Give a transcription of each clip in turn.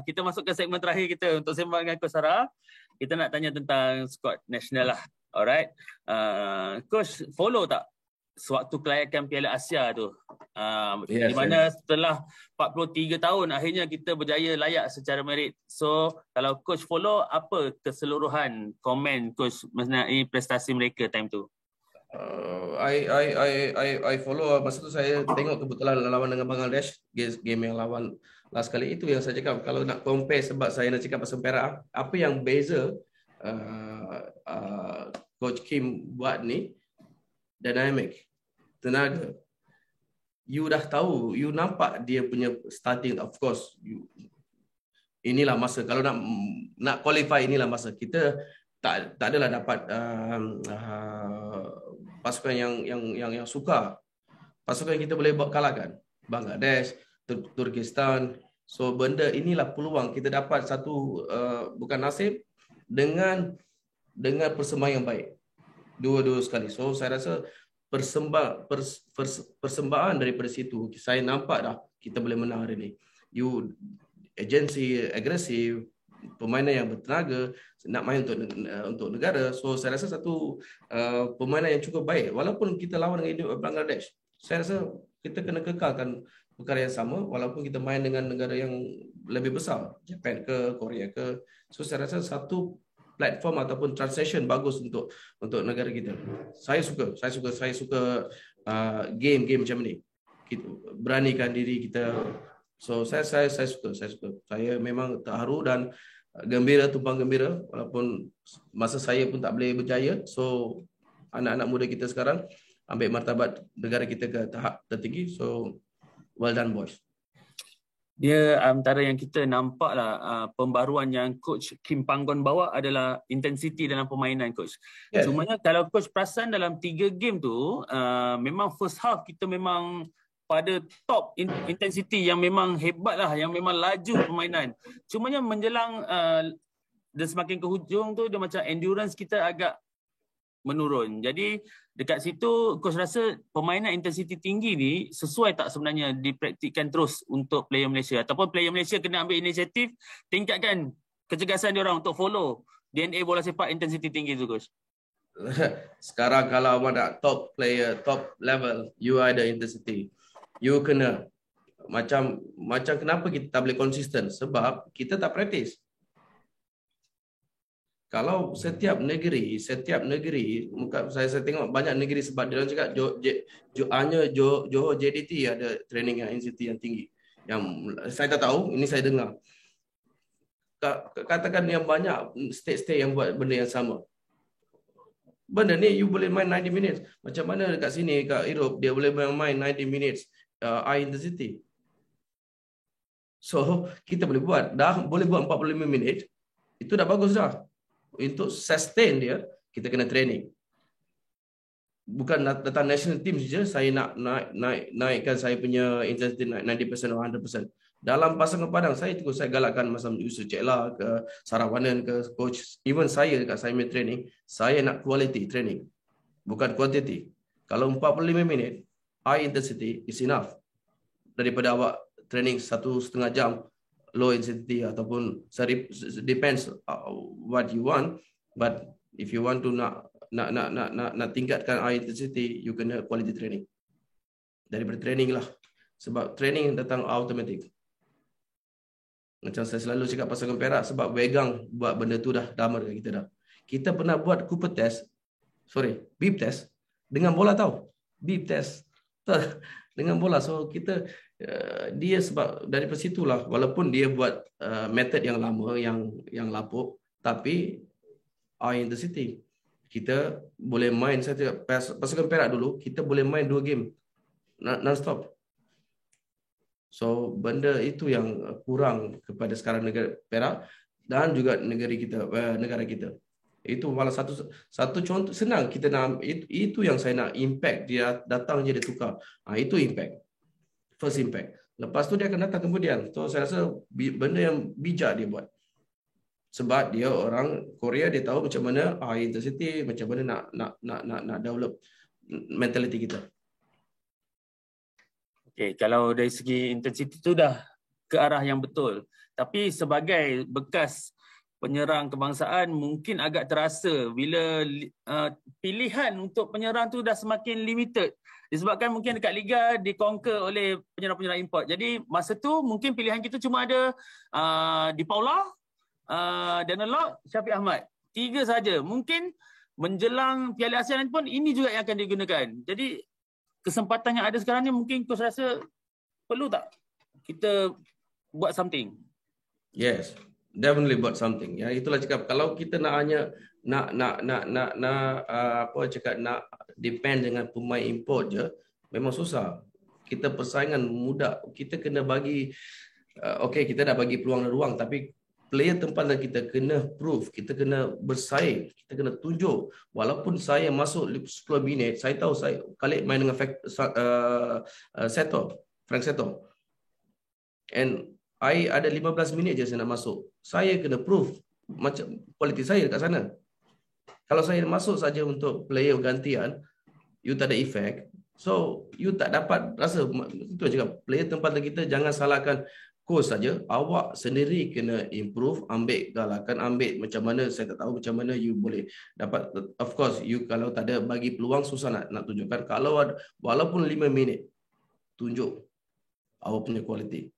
kita masuk ke segmen terakhir kita untuk sembang dengan Coach Sarah. Kita nak tanya tentang skuad nasional lah. Alright. Coach, follow tak sewaktu kelayakan Piala Asia tu? Di mana setelah 43 tahun akhirnya kita berjaya layak secara merit. So, kalau Coach follow, apa keseluruhan komen Coach mengenai prestasi mereka time tu? I follow. Masa tu saya tengok kebetulan lawan dengan Bangladesh, game yang lawan last kali. Itu yang saya cakap, kalau nak compare, sebab saya nak cakap pasal Perak, apa yang beza Coach Kim buat ni, dynamic, tenaga. You dah tahu, you nampak dia punya starting. Of course, inilah masa, kalau nak qualify, inilah masa. Kita tak adalah dapat pasukan yang suka. Pasukan yang kita boleh kalahkan, Bangladesh, Turkistan. So benda inilah peluang kita dapat satu, bukan nasib, dengan persembahan yang baik dua-dua sekali. So saya rasa persembahan daripada situ, saya nampak dah kita boleh menang hari ni. You agensi agresif, permainan yang bertenaga, nak main untuk negara. So saya rasa satu permainan yang cukup baik. Walaupun kita lawan dengan Bangladesh, saya rasa kita kena kekalkan perkara yang sama, walaupun kita main dengan negara yang lebih besar, Japan ke Korea ke. So saya rasa satu platform ataupun transaction bagus untuk negara kita. Saya suka game macam ni. Kita beranikan diri kita. So saya suka. Saya memang terharu dan gembira, tumpang gembira, walaupun masa saya pun tak boleh berjaya. So anak-anak muda kita sekarang ambil martabat negara kita ke tahap tertinggi. So well done boys. Dia antara yang kita nampak lah, pembaruan yang Coach Kim Panggon bawa adalah intensity dalam permainan, Coach. Yes. Cumanya kalau Coach perasan dalam 3 game tu, memang first half kita memang pada top intensity yang memang hebat lah, yang memang laju permainan. Cumanya menjelang dan semakin ke hujung tu, dia macam endurance kita agak menurun. Jadi dekat situ Coach rasa permainan intensiti tinggi ni sesuai tak sebenarnya dipraktikkan terus untuk player Malaysia, ataupun player Malaysia kena ambil inisiatif, tingkatkan kecergasan dia orang untuk follow DNA bola sepak intensiti tinggi tu, Coach? Sekarang kalau awak nak top player, top level, you ada intensity. You kena macam kenapa kita tak boleh konsisten? Sebab kita tak praktis. Kalau setiap negeri, saya tengok banyak negeri, sebab dia orang cakap Johor JDT ada training yang intensity yang tinggi. Yang saya tak tahu, ini saya dengar. Katakan yang banyak state-state yang buat benda yang sama. Benda ni you boleh main 90 minutes. Macam mana dekat sini, kat Europe, dia boleh main 90 minutes high intensity. So, kita boleh buat. Boleh buat 45 minit. Itu dah bagus dah. Untuk sustain dia, kita kena training. Bukan datang national team saja, saya nak naikkan saya punya intensity 90% atau 100%. Dalam pasangan padang, saya galakkan macam Yusuf Cekla ke Sarawanan ke coach. Even saya dekat saya punya training, saya nak quality training. Bukan quantity. Kalau 45 minit, high intensity is enough. Daripada awak training 1.5 jam, low intensity ataupun depends what you want, but if you want to nak tingkatkan high intensity, you kena quality training. Daripada training lah, sebab training datang automatic. Macam saya selalu cakap pasangan Perak, sebab Wegang buat benda tu dah lama dengan kita dah. Kita pernah buat Cooper test, beep test dengan bola tau. Beep test dengan bola. So kita dia sebab dari situlah, walaupun dia buat method yang lama, yang lapuk, tapi high intensity kita boleh main. Saya cakap pasukan Perak dulu, kita boleh main 2 game non-stop. So benda itu yang kurang kepada sekarang negara Perak dan juga negara kita. Itu malah satu contoh senang kita nak, itu yang saya nak, impact dia datang je dia tukar. Itu impact. First impact. Lepas tu dia akan datang kemudian. So saya rasa benda yang bijak dia buat. Sebab dia orang Korea, dia tahu macam mana high intensity, macam mana nak develop mentality kita. Okay, kalau dari segi intensity tu dah ke arah yang betul. Tapi sebagai bekas penyerang kebangsaan mungkin agak terasa bila pilihan untuk penyerang tu dah semakin limited. Disebabkan mungkin dekat Liga dikonquer oleh penyerang-penyerang import. Jadi masa tu mungkin pilihan kita cuma ada Di Paula, Daniel Lock, Syafiq Ahmad. 3 saja. Mungkin menjelang Piala Asia nanti pun ini juga yang akan digunakan. Jadi kesempatan yang ada sekarang ni mungkin Coach rasa perlu tak kita buat something? Yes. Definitely buat something. Ya, itulah cakap kalau kita nak hanya nak depend dengan pemain import je, memang susah. Kita persaingan mudah. Kita kena bagi kita dah bagi peluang dan ruang, tapi player tempatan kita kena prove, kita kena bersaing, kita kena tunjuk. Walaupun saya masuk 10 minit, saya tahu saya Khalid main dengan Frank Seto. And I ada 15 minit je saya nak masuk. Saya kena prove macam kualiti saya dekat sana. Kalau saya masuk saja untuk player gantian, you tak ada efek. So, you tak dapat rasa. Itu cakap, player tempatan kita jangan salahkan coach saja. Awak sendiri kena improve, ambil galakan, ambil macam mana, saya tak tahu macam mana you boleh dapat. Of course, you kalau tak ada bagi peluang, susah nak tunjukkan. Kalau walaupun 5 minit, tunjuk awak punya kualiti.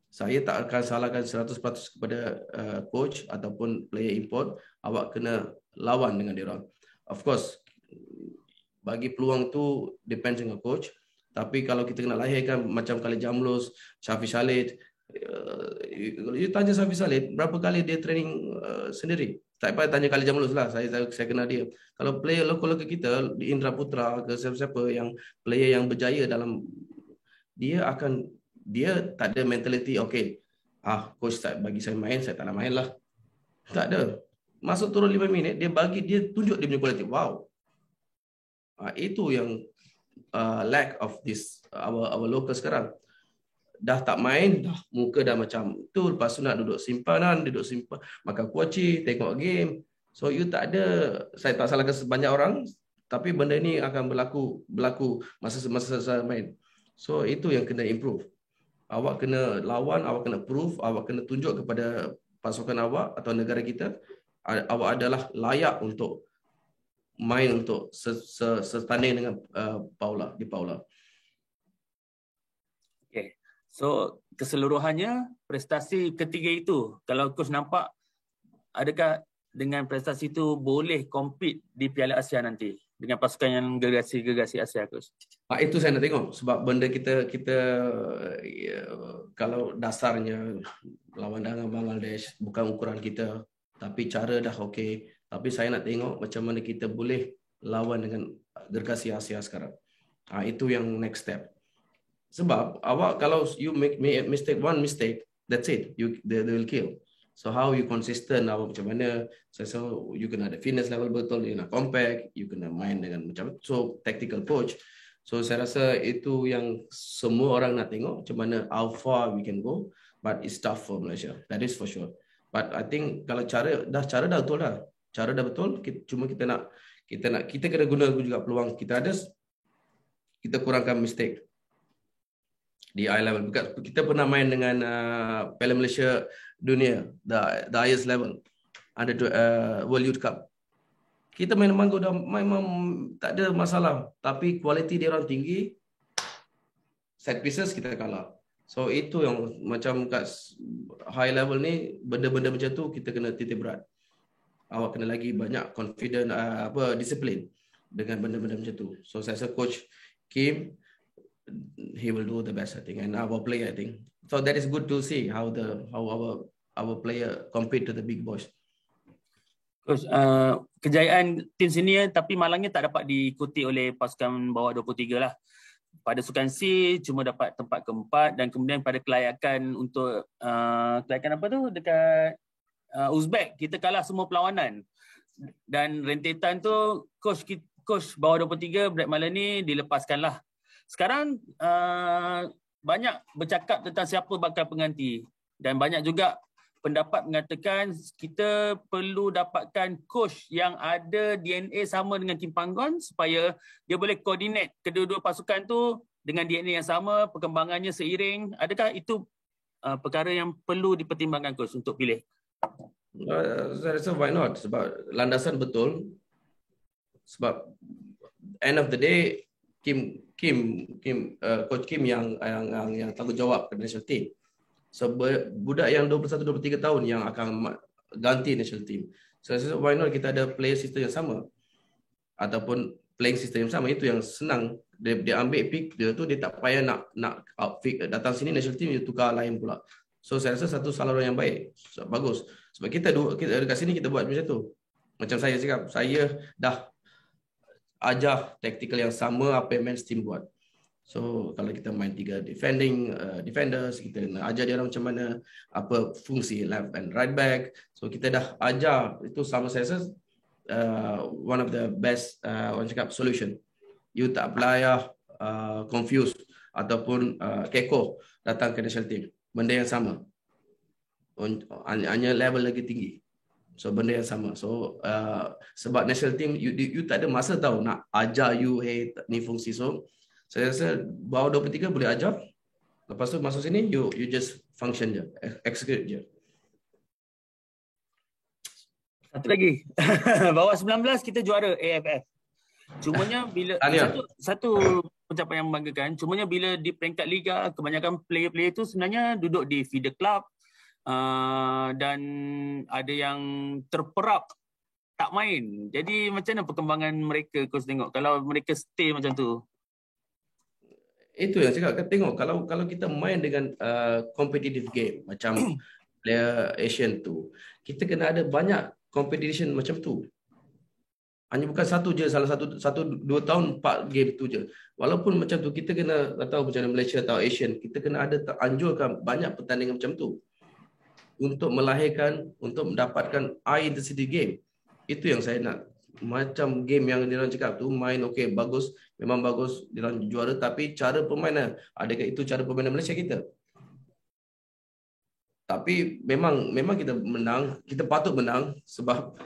Saya tak akan salahkan 100% kepada coach ataupun player import. Awak kena lawan dengan dia orang. Of course, bagi peluang tu depends dengan coach. Tapi kalau kita kena lahirkan macam Khalid Jamlus, Syafiq Khalid, you tanya Syafiq Khalid, berapa kali dia training sendiri? Tak payah tanya Khalid Jamlus lah, saya kenal dia. Kalau player lokal kita, di Indra Putra ke siapa-siapa yang player yang berjaya dalam, dia tak ada mentality, coach tak bagi saya main, saya tak nak main lah. Tak ada. Masuk turun 5 minit, dia tunjuk dia punya kualiti. Wow. Itu yang lack of this our local sekarang. Dah tak main, dah muka dah macam tu, lepas tu nak duduk simpan, makan kuaci, tengok game. So you tak ada, saya tak salahkan sebanyak orang, tapi benda ni akan berlaku masa saya main. So itu yang kena improve. Awak kena lawan, awak kena prove, awak kena tunjuk kepada pasukan awak atau negara kita, awak adalah layak untuk main untuk setanding dengan Di Paula. Okay. So keseluruhannya prestasi ketiga itu, kalau coach nampak, adakah dengan prestasi itu boleh compete di Piala Asia nanti dengan pasukan yang gergasi Asia, coach? Itu saya nak tengok sebab benda kita kalau dasarnya lawan dengan Bangladesh bukan ukuran kita, tapi cara dah okey. Tapi saya nak tengok macam mana kita boleh lawan dengan gergasi Asia sekarang. Itu yang next step. Sebab awak kalau you make one mistake, that's it. They will kill. So how you consistent, awak macam mana? So you kena ada fitness level betul, you kena compact, you kena main dengan macam so tactical coach. So saya rasa itu yang semua orang nak tengok macam mana how far we can go, but it's tough for Malaysia. That is for sure. But I think kalau cara dah betul dah. Cara dah betul, cuma kita kena guna juga peluang kita ada, kita kurangkan mistake di high level. Kita pernah main dengan Piala Malaysia Dunia, the highest level, ada World Youth Cup. Kita main mangga dah memang tak ada masalah, tapi kualiti dia orang tinggi, set pieces kita kalah. So itu yang macam kat high level ni, benda-benda macam tu kita kena titik berat. Awak kena lagi banyak confident, disiplin dengan benda-benda macam tu. So saya rasa coach Kim, he will do the best, I think, and our player, I think. So that is good to see how our player compete to the big boys. Coach, kejayaan tim senior tapi malangnya tak dapat diikuti oleh pasukan bawah 23 lah. Pada Sukan C cuma dapat tempat keempat, dan kemudian pada kelayakan untuk kelayakan apa tu dekat Uzbek, kita kalah semua perlawanan. Dan rentetan tu coach bawah 23 Brad Malani dilepaskan lah. Sekarang banyak bercakap tentang siapa bakal pengganti, dan banyak juga pendapat mengatakan kita perlu dapatkan coach yang ada DNA sama dengan Kim Panggon supaya dia boleh coordinate kedua-dua pasukan tu dengan DNA yang sama, perkembangannya seiring. Adakah itu perkara yang perlu dipertimbangkan coach untuk pilih? Saya rasa why not? Sebab landasan betul. Sebab end of the day Coach Kim yang tanggungjawab ke national team. So budak yang 21-23 tahun yang akan ganti national team. So why not kita ada player system yang sama ataupun playing system yang sama. Itu yang senang. Dia ambil pick dia tu, dia tak payah nak outfit datang sini national team dia tukar lain pula. So saya rasa satu saluran yang baik. So, bagus. Sebab kita dekat sini kita buat macam tu. Macam saya cakap, saya dah ajar tactical yang sama apa yang men's team buat. So kalau kita main 3 defenders, kita nak ajar dia orang macam mana, apa fungsi left and right back. So kita dah ajar itu sama. Saya rasa one of the best orang cakap solution. You tak payah confused ataupun keko datang ke national team. Benda yang sama. Hanya level lagi tinggi. So benda yang sama. So sebab national team you tak ada masa tahu nak ajar you ni fungsi. So saya rasa bawah 23 boleh ajar. Lepas tu masuk sini you just function je, execute je. Satu lagi. Bawah 19 kita juara AFF. Cumanya bila satu pencapaian yang membanggakan, cumanya bila di peringkat liga kebanyakan player-player tu sebenarnya duduk di feeder club. Dan ada yang terperap tak main. Jadi macam mana perkembangan mereka coach tengok kalau mereka stay macam tu? Itu yang saya cakap, tengok kalau kita main dengan competitive game macam player Asian tu, kita kena ada banyak competition macam tu. Hanya bukan satu je, salah satu 2 tahun 4 game tu je. Walaupun macam tu, kita kena tahu macam Malaysia atau Asian, kita kena ada anjurkan banyak pertandingan macam tu. Untuk melahirkan, untuk mendapatkan high intensity game. Itu yang saya nak. Macam game yang diorang cakap tu, main okey, bagus, memang bagus, diorang juara, tapi cara permainan, adakah itu cara permainan Malaysia kita? Tapi memang kita menang, kita patut menang sebab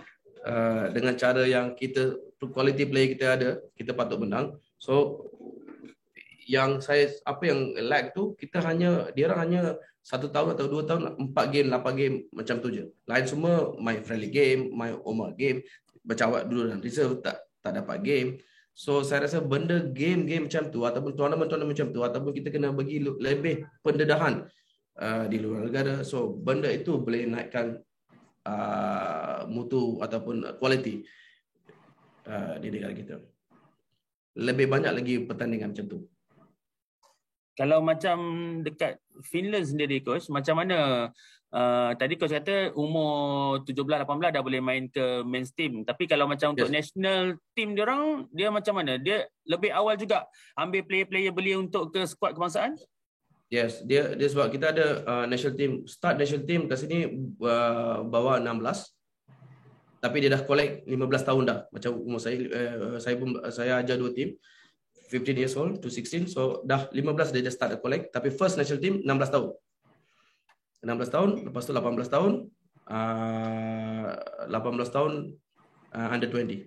dengan cara yang kita, quality player kita ada, kita patut menang. So, apa yang lag tu, diorang hanya 1 tahun atau 2 tahun 4 game 8 game macam tu je. Lain semua main friendly game, main Omar game, bercawat dulu dan reserve tak dapat game. So saya rasa benda game macam tu ataupun tournament macam tu, ataupun kita kena bagi lebih pendedahan di luar negara. So benda itu boleh naikkan mutu ataupun quality di negara kita. Lebih banyak lagi pertandingan macam tu. Kalau macam dekat Finland sendiri coach, macam mana tadi coach kata umur 17-18 dah boleh main ke men's team, tapi kalau macam untuk national team diorang, dia macam mana? Dia lebih awal juga ambil player-player belia untuk ke skuad kebangsaan? Yes, dia sebab kita ada national team, start national team kat sini bawah 16. Tapi dia dah collect 15 tahun dah. Macam umur saya ajar 2 team. 15 years old to 16, so dah 15 dia start to collect, tapi first national team 16 tahun. 16 tahun, lepas tu 18 tahun, 18 tahun under 20.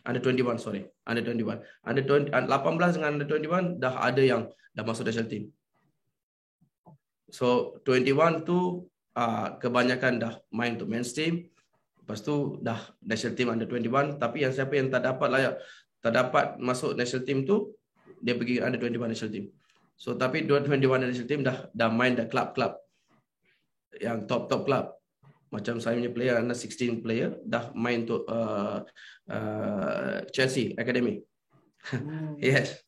Under 21, sorry. Under 21. Under 20, 18 dengan under 21 dah ada yang dah masuk national team. So 21 tu kebanyakan dah main untuk men's team. Lepas tu dah national team under 21, tapi siapa yang tak dapat masuk national team tu, dia pergi under 21 national team. So tapi 21 national team dah main dah club yang top club. Macam saya punya player, under 16 player dah main untuk Chelsea Academy. Yes.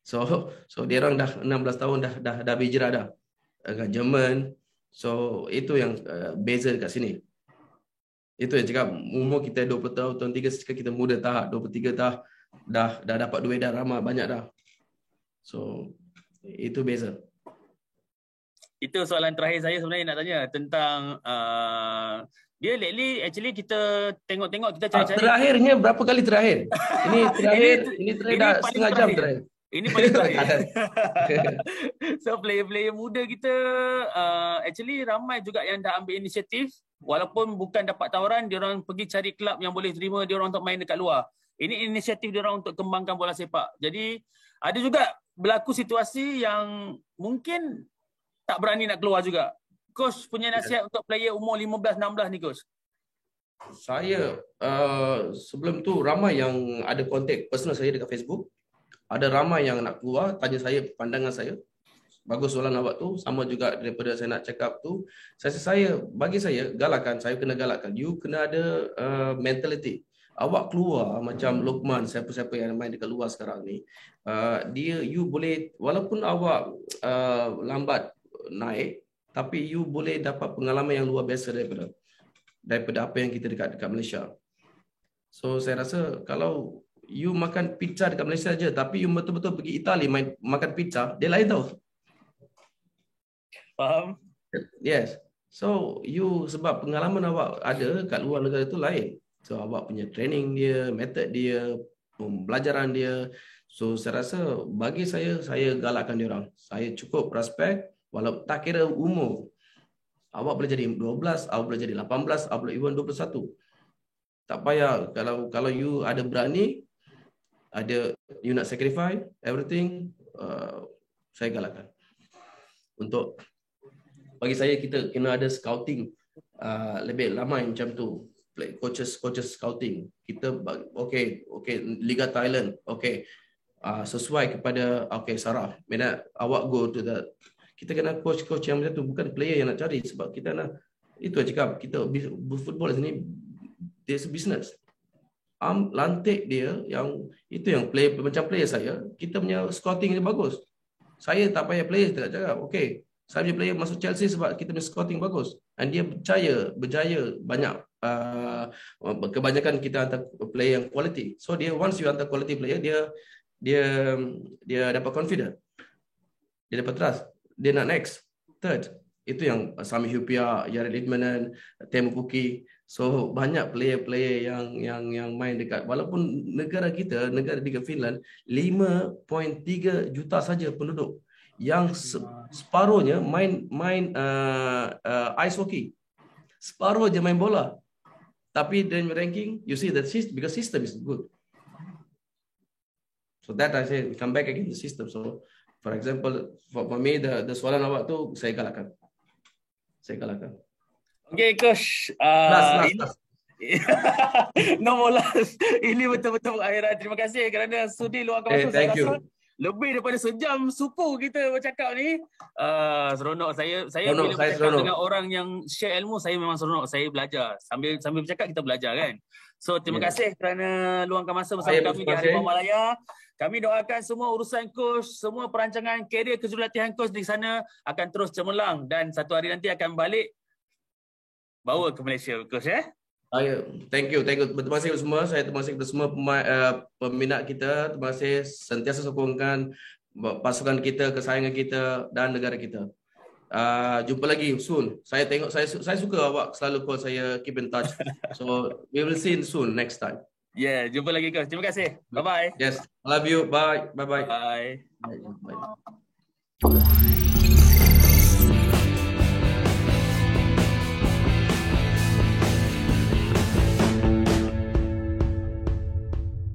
So dia orang dah 16 tahun dah berhijrah dah dengan Jerman. So itu yang beza dekat sini. Itu yang cakap umur kita 20 tahun, tahun 3 kita muda tak, 23 dah dapat duit dah ramai banyak dah. So itu beza. Itu soalan terakhir saya sebenarnya nak tanya tentang dia lately actually kita tengok kita cari-cari. Terakhirnya berapa kali terakhir? Ini terakhir dah setengah jam terakhir. Ini paling terakhir. So player-player muda kita actually ramai juga yang dah ambil inisiatif, walaupun bukan dapat tawaran, dia orang pergi cari kelab yang boleh terima dia orang untuk main dekat luar. Ini inisiatif dia orang untuk kembangkan bola sepak. Jadi ada juga berlaku situasi yang mungkin tak berani nak keluar juga. coach punya nasihat untuk player umur 15-16 ni coach? Saya sebelum tu ramai yang ada kontak personal saya dekat Facebook. Ada ramai yang nak keluar tanya saya pandangan saya. Bagus soalan awak tu, sama juga daripada saya nak cakap tu. Bagi saya galakan, saya kena galakkan. You kena ada mentality. Awak keluar macam Lokman, siapa-siapa yang main dekat luar sekarang ni, you boleh, walaupun awak lambat naik, tapi you boleh dapat pengalaman yang luar biasa daripada apa yang kita dekat Malaysia. So saya rasa kalau you makan pizza dekat Malaysia je, tapi you betul-betul pergi Itali makan pizza, dia lain tau. Faham? Yes. So you, sebab pengalaman awak ada kat luar negara tu lain. So awak punya training dia, method dia, pembelajaran dia. So saya rasa bagi saya galakkan dia orang. Saya cukup respect walau tak kira umur. Awak boleh jadi 12, awak boleh jadi 18, awak boleh even 21. Tak payah, kalau you ada berani, you nak sacrifice everything, saya galakkan. Untuk bagi saya kita kena ada scouting lebih lama macam tu. Coaches scouting. Kita okay, Liga Thailand, okay. Sesuai kepada Sarah. Minat awak go to the, kita kena coach yang macam tu, bukan player yang nak cari, sebab kita nak, itu saya cakap, kita football sini there's business. Lantik dia yang itu yang player macam player saya, kita punya scouting dia bagus. Saya tak payah player tak cakap, okay, saya punya player masuk Chelsea sebab kita punya scouting bagus. Dan dia berjaya banyak. Kebanyakan kita hantar player yang quality. So dia, once you hantar quality player, dia dapat confident. Dia dapat trust. Dia nak next, third. Itu yang Sami Hupia, Yared Litmanen, Teemu Pukki. So banyak player-player yang main dekat, walaupun negara Liga Finland 5.3 juta saja penduduk. Yang separuhnya main ice hockey. Separuh je main bola. Tapi dalam ranking, you see that because system is good. So that I say, come back again the system. So for example, for me, the soalan awak tu, saya galakkan. Okay, coach. Last. No more last. Ini betul-betul akhirat. Terima kasih kerana sudi luangkan masa. Thank you. Lebih daripada sejam supu kita bercakap ni. Seronok saya bila bercakap seronok dengan orang yang share ilmu, saya memang seronok. Saya belajar. Sambil bercakap kita belajar kan. So terima kasih kerana luangkan masa bersama kami di Harimau Malaya. Kami doakan semua urusan coach, semua perancangan karier kejurulatihan coach di sana akan terus cemerlang dan satu hari nanti akan balik bawa ke Malaysia, coach Thank you. Terima kasih semua. Saya terima kasih kepada semua peminat kita. Terima kasih sentiasa sokongkan pasukan kita, kesayangan kita dan negara kita. Jumpa lagi soon. Saya suka awak selalu call saya, keep in touch. So we will see you soon next time. Yeah, jumpa lagi coach. Terima kasih. Bye bye. Yes, I love you. Bye. Bye. Bye.